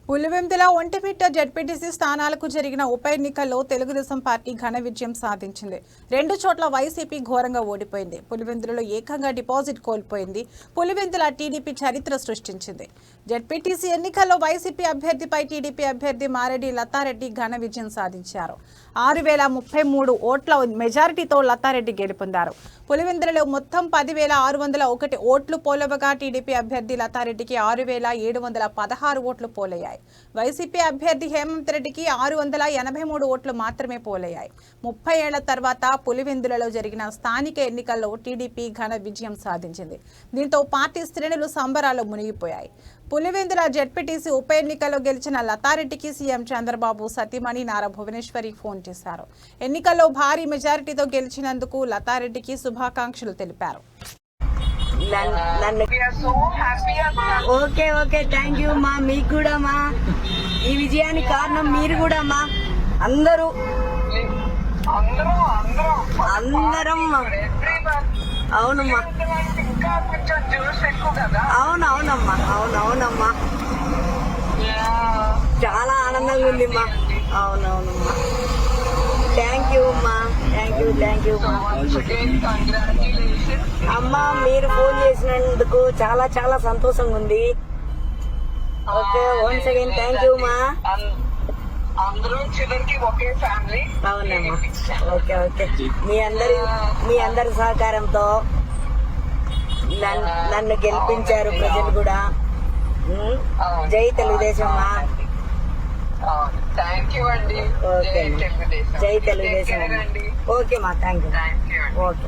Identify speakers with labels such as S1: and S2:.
S1: Pulivendula Vontimitta ZPTC స్థానాలకు జరిగిన ఉప ఎన్నికల్లో తెలుగుదేశం పార్టీ ఘన విజయం సాధించింది. 2 చోట్ల వైసీపీ ఘోరంగా ఓడిపోయింది. పులివెందులలో ఏకంగా డిపాజిట్ కోల్పోయింది. పులివెందుల టీడీపీ చరిత్ర సృష్టించింది. జెడ్పీటీసీ ఎన్నికల్లో వైసీపీ అభ్యర్థిపై టీడీపీ అభ్యర్థి మారెడ్డి లతారెడ్డి ఘన విజయం సాధించారు. 6033 ఓట్ల మెజారిటీతో లతారెడ్డి గెలుపొందారు. పులివెందులలో మొత్తం 10,601 ఓట్లు పోలవగా టీడీపీ అభ్యర్థి లతారెడ్డికి 6,716 ఓట్లు పోలయ్యాయి. వైసీపీ అభ్యర్థి హేమంత్ రెడ్డికి 683 ఓట్లు మాత్రమే పోలయ్యాయి. 30 ఏళ్ల తర్వాత పులివెందులలో జరిగిన స్థానిక ఎన్నికల్లో టీడీపీ ఘన విజయం సాధించింది. దీంతో పార్టీ శ్రేణులు సంబరాల్లో మునిగిపోయాయి. పులివెందుల జెడ్పీటీసీ ఉప ఎన్నికల్లో గెలిచిన లతారెడ్డికి సీఎం చంద్రబాబు సతీమణి నారా భువనేశ్వరి ఫోన్ చేశారు. ఎన్నికల్లో భారీ మెజారిటీతో గెలిచినందుకు లతారెడ్డికి శుభాకాంక్షలు తెలిపారు.
S2: ఓకే ఓకే థ్యాంక్ యూ మా. మీకు కూడా మా ఈ విజయానికి కారణం మీరు కూడా మా. అందరూ అందరం అవునమ్మా అవునవునమ్మా అవునవునమ్మా చాలా ఆనందంగా ఉంది మా. అవునవునమ్మా థ్యాంక్ యూ అమ్మా. థ్యాంక్ యూ అమ్మా. మీరు ఫోన్ చేసినందుకు చాలా చాలా సంతోషంగా ఉంది. Okay once again thank you మా. అవునమ్మా ఓకే ఓకే. మీ అందరి సహకారంతో నన్ను గెలిపించారు ప్రజలు కూడా. జై తెలుగుదేశం మా. ఓకే జై తెలుగుదేశం. ఓకే మా థ్యాంక్ యూ. ఓకే.